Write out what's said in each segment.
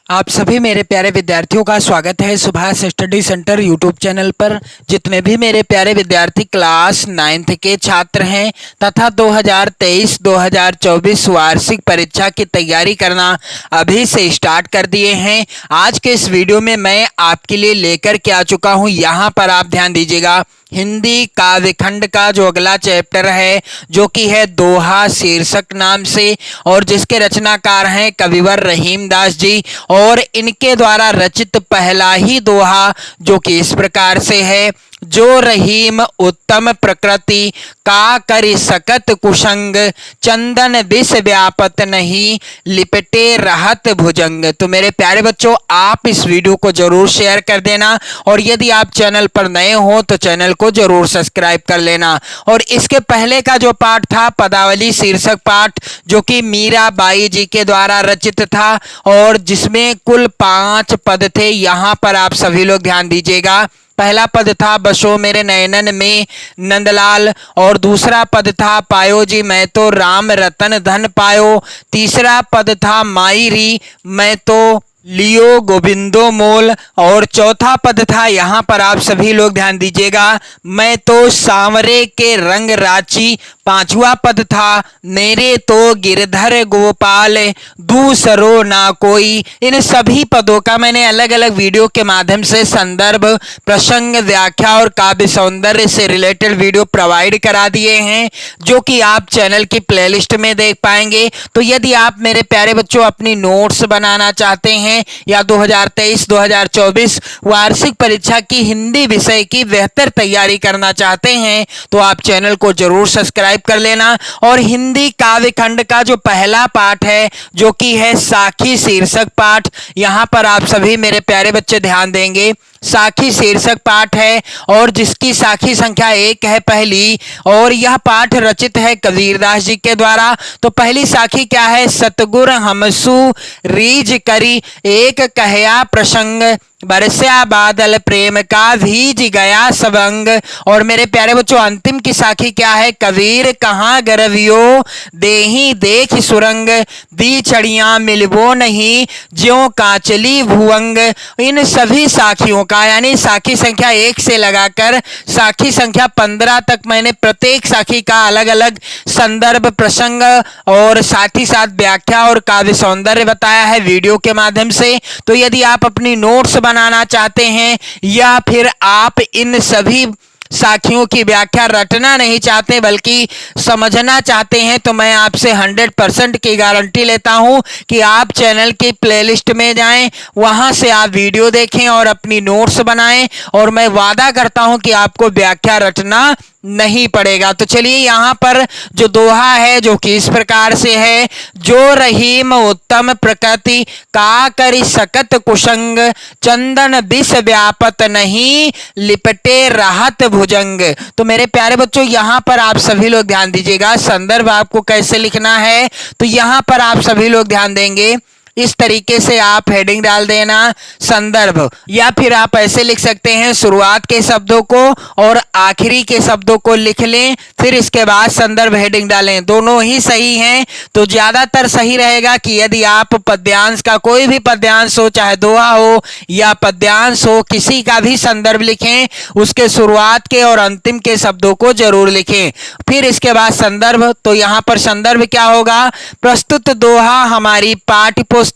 आप सभी मेरे प्यारे विद्यार्थियों का स्वागत है Subhash study centre YouTube channel पर। जितने भी मेरे प्यारे विद्यार्थी क्लास 9th के छात्र हैं तथा 2023-2024 वार्षिक परीक्षा की तैयारी करना अभी से स्टार्ट कर दिए हैं, आज के इस वीडियो में मैं आपके लिए लेकर के आ चुका हूं। यहां पर आप ध्यान दीजिएगा, हिंदी काव्यखंड का जो अगला चैप्टर है जो कि है दोहा शीर्षक नाम से, और जिसके रचनाकार हैं कविवर रहीम दास जी, और इनके द्वारा रचित पहला ही दोहा जो कि इस प्रकार से है। जो रहीम उत्तम प्रकृति का करि सकत कुशंग, चंदन विष व्यापत नहीं लिपटे रहत भुजंग। तो मेरे प्यारे बच्चों, आप इस वीडियो को जरूर शेयर कर देना, और यदि आप चैनल पर नए हो तो चैनल को जरूर सब्सक्राइब कर लेना। और इसके पहले का जो पाठ था पदावली शीर्षक पाठ, जो कि मीराबाई जी के द्वारा रचित था और जिसमें कुल 5 पद थे। यहाँ पर आप सभी लोग ध्यान दीजिएगा। पहला पद था बसो मेरे नयनन में नंदलाल, और दूसरा पद था पायो जी मैं तो राम रतन धन पायो, तीसरा पद था माई री मैं तो लियो गोविंदो मोल, और चौथा पद था, यहाँ पर आप सभी लोग ध्यान दीजिएगा, मैं तो सांवरे के रंग राची, पांचवा पद था मेरे तो गिरधर गोपाल दूसरो ना कोई। इन सभी पदों का मैंने अलग अलग वीडियो के माध्यम से संदर्भ, प्रसंग, व्याख्या और काव्य सौंदर्य से रिलेटेड वीडियो प्रोवाइड करा दिए हैं, जो कि आप चैनल की प्लेलिस्ट में देख पाएंगे। तो यदि आप मेरे प्यारे बच्चों अपनी नोट्स बनाना चाहते हैं या 2023-2024 वार्षिक परीक्षा की हिंदी विषय की बेहतर तैयारी करना चाहते हैं तो आप चैनल को जरूर सब्सक्राइब कर लेना। और हिंदी काव्य खंड का जो पहला पाठ है जो कि है साखी शीर्षक पाठ, यहां पर आप सभी मेरे प्यारे बच्चे ध्यान देंगे। साखी शीर्षक पाठ है और जिसकी साखी संख्या 1 है पहली, और यह पाठ रचित है कबीरदास जी के द्वारा। तो पहली साखी क्या है? सतगुर हमसु रीज करी एक कहया प्रसंग, बरस्या बादल प्रेम का भीज गया सबंग। और मेरे प्यारे बच्चों अंतिम की साखी क्या है? कबीर कहाँ गरवियो देही देख सुरंग, दी छड़ियां मिलबो नहीं ज्यों कांचली भुवंग। इन सभी साखियों का यानी साखी संख्या 1 से लगाकर साखी संख्या 15 तक मैंने प्रत्येक साखी का अलग अलग संदर्भ, प्रसंग और साथ ही साथ व्याख्या और काव्य सौंदर्य बताया है वीडियो के माध्यम से। तो यदि आप अपनी नोट्स बनाना चाहते हैं या फिर आप इन सभी साखियों की व्याख्या रटना नहीं चाहते बल्कि समझना चाहते हैं, तो मैं आपसे 100% की गारंटी लेता हूं कि आप चैनल की प्लेलिस्ट में जाएं, वहां से आप वीडियो देखें और अपनी नोट्स बनाएं, और मैं वादा करता हूं कि आपको व्याख्या रटना नहीं पड़ेगा। तो चलिए यहाँ पर जो दोहा है जो कि इस प्रकार से है। जो रहीम उत्तम प्रकृति का करि सकत कुशंग, चंदन विष व्यापत नहीं लिपटे रहत भुजंग। तो मेरे प्यारे बच्चों यहाँ पर आप सभी लोग ध्यान दीजिएगा, संदर्भ आपको कैसे लिखना है। तो यहाँ पर आप सभी लोग ध्यान देंगे, इस तरीके से आप हेडिंग डाल देना संदर्भ, या फिर आप ऐसे लिख सकते हैं शुरुआत के शब्दों को और आखिरी के शब्दों को लिख लें, फिर इसके बाद संदर्भ हेडिंग डालें। दोनों ही सही हैं। तो ज्यादातर सही रहेगा कि यदि आप पद्यांश का कोई भी पद्यांश हो, चाहे दोहा हो या पद्यांश हो, किसी का भी संदर्भ लिखें, उसके शुरुआत के और अंतिम के शब्दों को जरूर लिखें, फिर इसके बाद संदर्भ। तो यहाँ पर संदर्भ क्या होगा? प्रस्तुत दोहा हमारी पाठ्य पुस्तक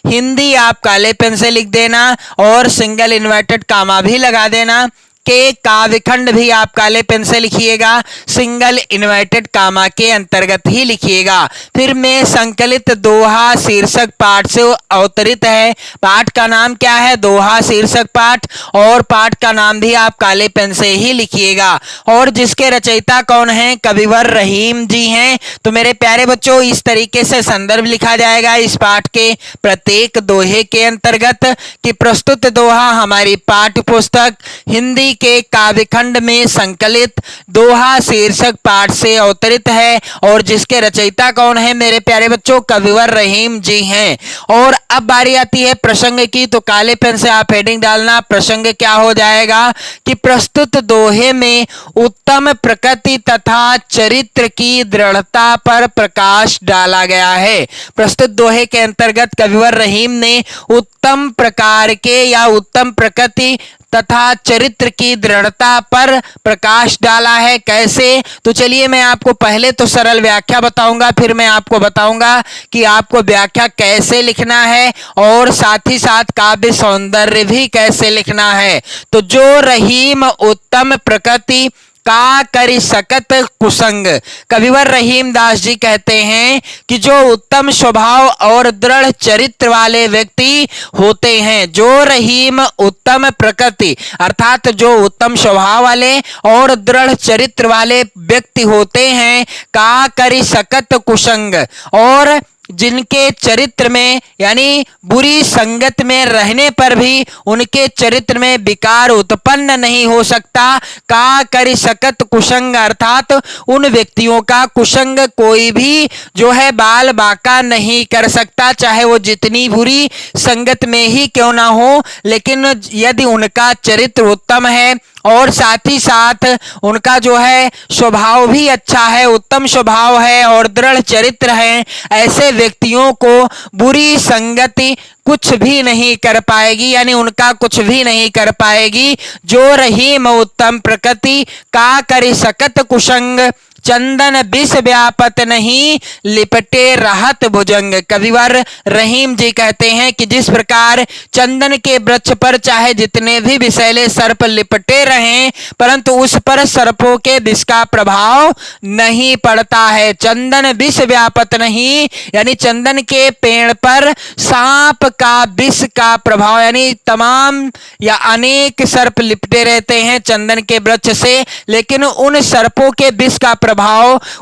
हिंदी आप काले पेन से लिख देना और सिंगल इन्वर्टेड कामा भी लगा देना। के काव्यखंड भी आप काले पेन से लिखिएगा, सिंगल इन्वर्टेड कामा के अंतर्गत ही लिखिएगा। फिर में संकलित दोहा शीर्षक पाठ से अवतरित है। पाठ का नाम क्या है? दोहा शीर्षक पाठ, और पाठ का नाम भी आप काले पेन से ही लिखिएगा। और जिसके रचयिता कौन है? कविवर रहीम जी हैं। तो मेरे प्यारे बच्चों इस तरीके से संदर्भ लिखा जाएगा इस पाठ के प्रत्येक दोहे के अंतर्गत कि प्रस्तुत दोहा हमारी पाठ्य पुस्तक हिंदी के काव्यखंड में संकलित दोहा शीर्षक पाठ से अवतरित है और जिसके रचयिता कौन है मेरे प्यारे बच्चों? कविवर रहीम जी हैं। और अब बारी आती है प्रसंग की, तो काले पेन से आप हेडिंग डालना। प्रसंग क्या हो जाएगा कि प्रस्तुत दोहे में उत्तम प्रकृति तथा चरित्र की दृढ़ता पर प्रकाश डाला गया है। प्रस्तुत दोहे के अंतर्गत कविवर रहीम ने उत्तम प्रकार के या उत्तम प्रकृति तथा चरित्र की दृढ़ता पर प्रकाश डाला है। कैसे? तो चलिए मैं आपको पहले तो सरल व्याख्या बताऊंगा, फिर मैं आपको बताऊंगा कि आपको व्याख्या कैसे लिखना है और साथ ही साथ काव्य सौंदर्य भी कैसे लिखना है। तो जो रहीम उत्तम प्रकृति का करि सकत कुसंग, कविवर रहीम दास जी कहते हैं कि जो उत्तम स्वभाव और दृढ़ चरित्र वाले व्यक्ति होते हैं, जो रहीम उत्तम प्रकृति अर्थात जो उत्तम स्वभाव वाले और दृढ़ चरित्र वाले व्यक्ति होते हैं, का करि सकत कुसंग, और जिनके चरित्र में यानी बुरी संगत में रहने पर भी उनके चरित्र में विकार उत्पन्न नहीं हो सकता। का करि सकत कुसंग अर्थात उन व्यक्तियों का कुसंग कोई भी जो है बाल बाका नहीं कर सकता, चाहे वो जितनी बुरी संगत में ही क्यों ना हो, लेकिन यदि उनका चरित्र उत्तम है और साथ ही साथ उनका जो है स्वभाव भी अच्छा है, उत्तम स्वभाव है और दृढ़ चरित्र है, ऐसे व्यक्तियों को बुरी संगति कुछ भी नहीं कर पाएगी, यानी उनका कुछ भी नहीं कर पाएगी। जो रहीम उत्तम प्रकृति का करि सकत कुसंग, चंदन विष व्यापत नहीं लिपटे रहत भुजंग। कविवर रहीम जी कहते हैं कि जिस प्रकार चंदन के वृक्ष पर चाहे जितने भी विषैले सर्प लिपटे रहें, परंतु उस पर सर्पों के विष का प्रभाव नहीं पड़ता है। चंदन विष व्यापत नहीं, यानी चंदन के पेड़ पर सांप का विष का प्रभाव, यानी तमाम या अनेक सर्प लिपटे रहते हैं चंदन के वृक्ष से, लेकिन उन सर्पों के विष का प्रभाव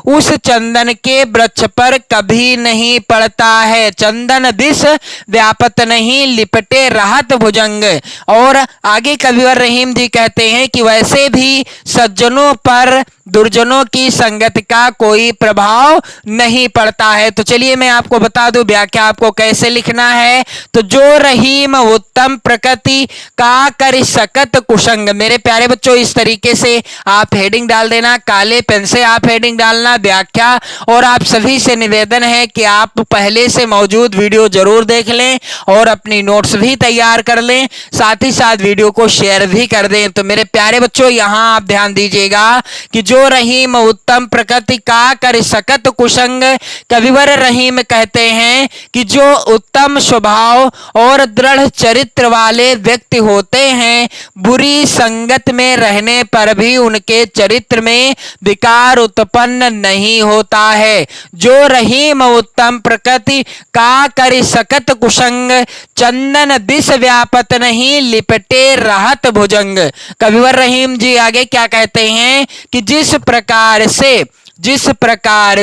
उस चंदन के वृक्ष पर कभी नहीं पड़ता है। चंदन विष व्यापत नहीं लिपटे रहत भुजंग। और आगे कविवर रहीम जी कहते हैं कि वैसे भी सज्जनों पर दुर्जनों की संगत का कोई प्रभाव नहीं पड़ता है। तो चलिए मैं आपको बता दूं व्याख्या आपको कैसे लिखना है। तो जो रहीम उत्तम प्रकृति का करि सकत कुसंग, मेरे प्यारे बच्चों इस तरीके से आप हेडिंग डाल देना, काले पेन से आप हेडिंग डालना व्याख्या। और आप सभी से निवेदन है कि आप पहले से मौजूद वीडियो जरूर देख लें और अपनी नोट्स भी तैयार कर लें, साथ ही साथ वीडियो को शेयर भी कर दें। तो मेरे प्यारे बच्चों यहाँ आप ध्यान दीजिएगा कि जो रहीम उत्तम प्रकृति का करि सकत कुसंग, कविवर रहीम कहते हैं कि जो उत्तम स्वभाव और दृढ़ चरित्र वाले व्यक्ति होते हैं, बुरी संगत में रहने पर भी उनके चरित्र में विकार उत्पन्न नहीं होता है। जो रहीम उत्तम प्रकृति का करि सकत कुसंग, चंदन विष व्यापत नहीं लिपटे रहत भुजंग। कविवर रहीम जी आगे क्या कहते हैं कि जिस प्रकार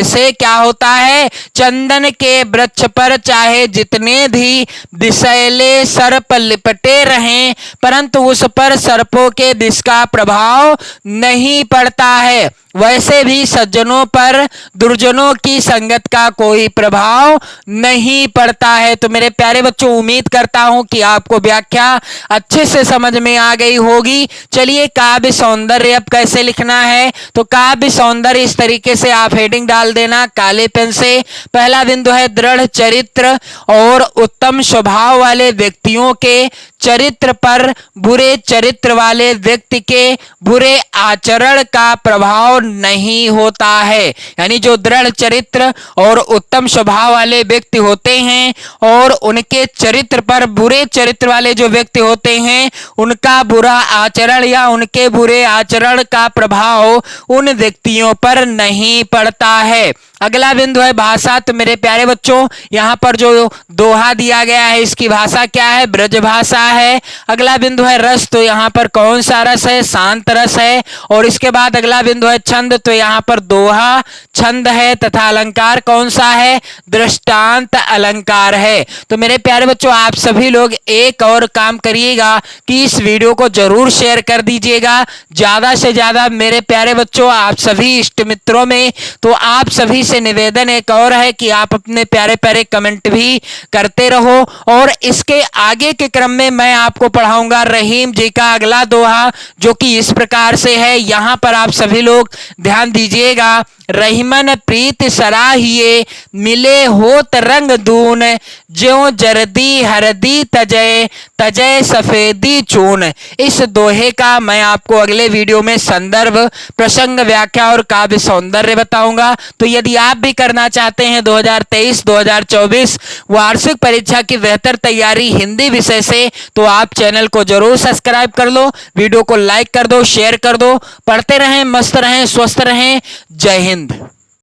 से क्या होता है, चंदन के वृक्ष पर चाहे जितने भी विषैले सर्प लिपटे रहें, परंतु उस पर सर्पों के विष का प्रभाव नहीं पड़ता है, वैसे भी सज्जनों पर दुर्जनों की संगत का कोई प्रभाव नहीं पड़ता है। तो मेरे प्यारे बच्चों उम्मीद करता हूं कि आपको व्याख्या अच्छे से समझ में आ गई होगी। चलिए काव्य सौंदर्य अब कैसे लिखना है। तो काव्य सौंदर्य इस तरीके से आप हेडिंग डाल देना काले पेन से। पहला बिंदु है दृढ़ चरित्र और उत्तम स्वभाव वाले व्यक्तियों के चरित्र पर बुरे चरित्र वाले व्यक्ति के बुरे आचरण का प्रभाव नहीं होता है। यानी जो दृढ़ चरित्र और उत्तम स्वभाव वाले व्यक्ति होते हैं और उनके चरित्र पर बुरे चरित्र वाले जो व्यक्ति होते हैं, उनका बुरा आचरण या उनके बुरे आचरण का प्रभाव उन व्यक्तियों पर नहीं पड़ता है। अगला बिंदु है भाषा। तो मेरे प्यारे बच्चों यहाँ पर जो दोहा दिया गया है इसकी भाषा क्या है? ब्रज भाषा है। अगला बिंदु है रस। तो यहाँ पर कौन सा रस है? शांत रस है। और इसके बाद अगला बिंदु है छंद। तो यहाँ पर दोहा छंद है। तथा अलंकार कौन सा है? दृष्टांत अलंकार है। तो मेरे प्यारे बच्चों आप सभी लोग एक और काम करिएगा कि इस वीडियो को जरूर शेयर कर दीजिएगा ज्यादा से ज्यादा। मेरे प्यारे बच्चों आप सभी इष्ट मित्रों में तो आप सभी से निवेदन एक और है कि आप अपने प्यारे प्यारे कमेंट भी करते रहो। और इसके आगे के क्रम में मैं आपको पढ़ाऊंगा रहीम जी का अगला दोहा, जो कि इस प्रकार से है। यहां पर आप सभी लोग ध्यान दीजिएगा। रहीमन प्रीत सराहिए, मिले होत रंग दून, ज्यों जरदी हरदी तजय, तजय सफेदी चून। इस दोहे का मैं आपको अगले वीडियो में संदर्भ, प्रसंग, व्याख्या और काव्य सौंदर्य बताऊंगा। तो यदि आप भी करना चाहते हैं 2023-2024 वार्षिक परीक्षा की बेहतर तैयारी हिंदी विषय से, तो आप चैनल को जरूर सब्सक्राइब कर लो, वीडियो को लाइक कर दो, शेयर कर दो। पढ़ते रहें, मस्त रहें, स्वस्थ रहें। जय हिंद।